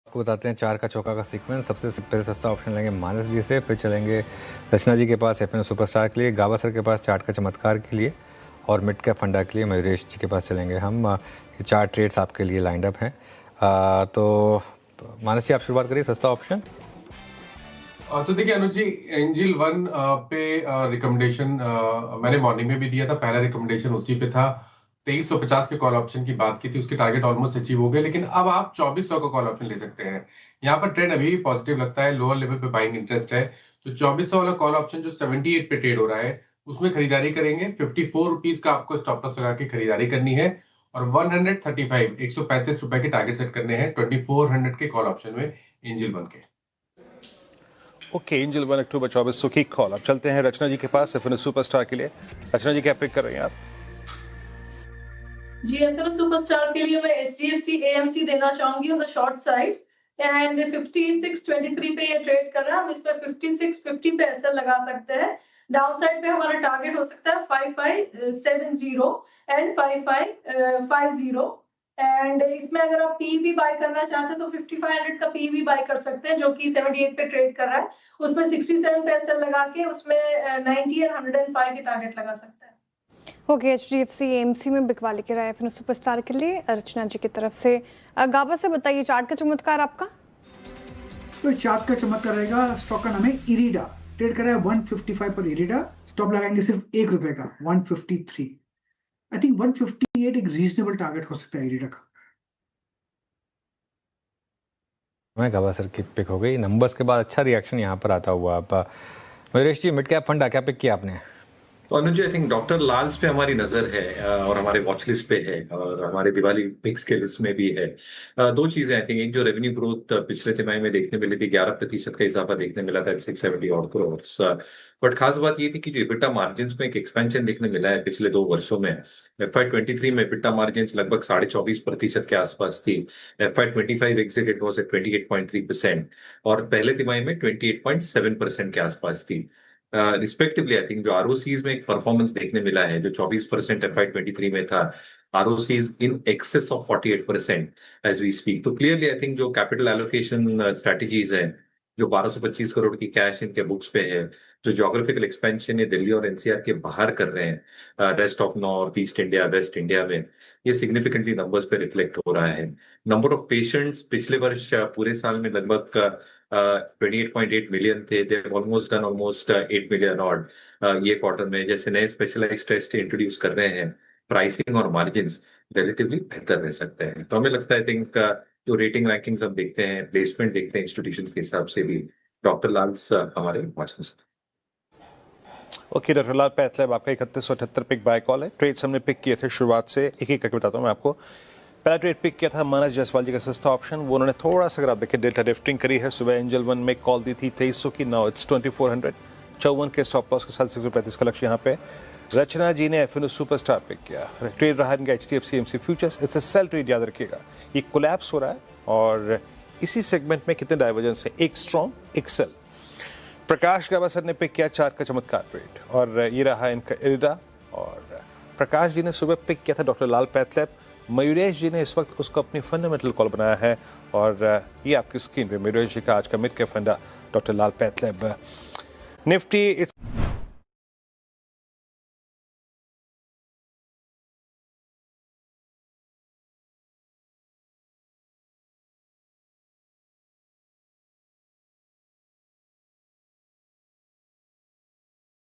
आपको बताते हैं 4 का चौका का सीक्वेंस। सबसे पहले सस्ता ऑप्शन लेंगे मानस जी से, फिर चलेंगे रचना जी के पास एफएन सुपरस्टार के लिए, गावा सर के पास चार्ट का चमत्कार के लिए, और मिड कैप फंडा के लिए मयूरेश जी के पास चलेंगे हम। ये 4 ट्रेड्स आपके लिए लाइंड अप हैं। तो मानस जी आप शुरुआत करिए, सस्ता ऑप्शन। तो देखिए अनुज जी, एंजल वन पे रिकमेंडेशन मैंने मॉर्निंग में भी दिया था। पहला रिकमेंडेशन उसी पे था। 2350 के कॉल ऑप्शन की बात की थी, उसके टारगेट ऑलमोस्ट अचीव हो गए, लेकिन अब आप 2400 का कॉल ऑप्शन ले सकते हैं। यहाँ पर ट्रेंड अभी भी पॉजिटिव लगता है, लोअर लेवल पे बाइंग इंटरेस्ट है। तो 2400 वाला कॉल ऑप्शन जो 78 पे ट्रेड हो रहा है उसमें खरीदारी करेंगे। 54 रुपीज का आपको स्टॉप लॉस लगा के खरीदारी करनी है, और 135 रुपए के टारगेट सेट करने हैं 2400 के कॉल ऑप्शन में एंजल वन के। ओके, एंजल वन अक्टूबर 2400 की कॉल। अब चलते हैं रचना जी के पास एफएन सुपरस्टार के लिए। रचना जी क्या पिक कर रही हैं आप? जी, एफएन सुपरस्टार के लिए मैं एचडीएफसी एएमसी देना चाहूंगी on the short side, and 5623 पे ये ट्रेड कर रहा है। हम इसमें 5650 पे एसएल लगा सकते हैं। डाउन साइड पे हमारा टारगेट हो सकता है 5570 एंड 5550, एंड इसमें अगर आप पी भी बाय करना चाहते हैं तो 5500 का पी भी बाय कर सकते हैं, जो कि 78 पे ट्रेड कर रहा है। उसमें 67 पे एसएल लगा के उसमें 90 एंड 105 के टारगेट लगा सकते हैं। ओके, एचडीएफसी एएमसी में बिकवा लेके रहा है एफएन सुपरस्टार के लिए रचना जी की तरफ से। गाबा से बताइए चार्ट का चमत्कार आपका। तो चार्ट का चमत्कार रहेगा, स्टॉक का नाम है इरिडा, ट्रेड कर रहा है 155 पर इरिडा। स्टॉप लगाएंगे सिर्फ ₹1 का 153। आई थिंक 158 एक रीजनेबल टारगेट हो सकता है इरिडा का। मैं गावा सर की पिक हो गई। नंबर्स के बाद अच्छा रिएक्शन यहाँ पर आता हुआ। आप मयूरेश जी, मिड कैप फंडा क्या पिक किया आपने? तो अनुज जी, आई थिंक डॉक्टर लाल्स पे हमारी नजर है और हमारे वॉच लिस्ट पे है और हमारे दिवाली पिक्स के लिस्ट में भी है। दो चीजें आई थिंक, एक जो रेवेन्यू ग्रोथ पिछले तिमाही में देखने मिली थी, 11% का इजाफा देखने मिला था, 670 और करोड़। बट खास बात ये थी कि जो EBITDA मार्जिन में एक एक्सपेंशन देखने मिला है पिछले 2 वर्षों में। FY23 में EBITDA मार्जिन लगभग 24.5% के आसपास थी। FY25 exit it was at 28.3% और पहले तिमाही में 28.7% के आसपास थी। रिस्पेक्टिवली आई थिंक जो आरओसीज में एक परफॉर्मेंस देखने मिला है, जो 24% FY23 में था, ROCs in excess of 48% as we speak. तो क्लियरली आई थिंक जो कैपिटल एलोकेशन स्ट्रेटजीज है, जो 1225 करोड़ की कैश इनके बुक्स पे है, जो ज्योग्राफिकल एक्सपेंशन है दिल्ली और एनसीआर के बाहर कर रहे हैं, rest of north east India, waste India में, ये सिग्निफिकेंटली नंबर्स पे रिफ्लेक्ट हो रहा है। नंबर ऑफ पेशेंट्स पिछले वर्ष पूरे साल में लगभग 28.8 मिलियन थे। They almost done almost 8 million odd ये क्वार्टर में। जैसे नए स्पेशलाइज्ड टेस्ट इंट्रोड्यूस कर रहे हैं, प्राइसिंग और मार्जिन रिलेटिवली बेहतर रह सकते हैं। तो हमें लगता है, आई थिंक जो रेटिंग रैंकिंग्स हम देखते हैं, प्लेसमेंट देखते हैं इंस्टीट्यूशन के हिसाब से भी, डॉक्टर लाल्स हमारे वॉच लिस्ट। ओके, डॉक्टर लाल पैथलैब आपका 3178 पिक बाय कॉल है। ट्रेड्स हमने पिक किए थे शुरुआत से, एक एक करके बताता हूँ मैं आपको। पहला ट्रेड पिक किया था मानस जायसवाल जी का सस्ता ऑप्शन। वो उन्होंने थोड़ा सा, अगर आप देखें, डेल्टा लिफ्टिंग करी है। सुबह एंजल वन में कॉल दी थी 2300 की, नाउ इट्स 2400। 54 के स्टॉप लॉस के साथ 635 का लक्ष्य यहाँ पे। रचना जी ने एफएन सुपरस्टार पिक किया। ट्रेड रहा इनका HDFC AMC futures. It's a sell trade, याद रखिएगा। ये कोलैप्स हो रहा है और इसी सेगमेंट में कितने डाइवर्जेंस है, एक स्ट्रॉन्ग, एक सेल। प्रकाश गावा सर ने पिक किया चार्ट का चमत्कार ट्रेड, और ये रहा इनका इरिडा। और प्रकाश जी ने सुबह पिक किया था डॉक्टर लाल पैथलैब। मयूरेश जी ने इस वक्त उसको अपनी फंडामेंटल कॉल बनाया है, और ये आपकी स्क्रीन पे मयूरेश जी का आज का मिड कैप फंडा डॉक्टर लाल पैथलैब। निफ्टी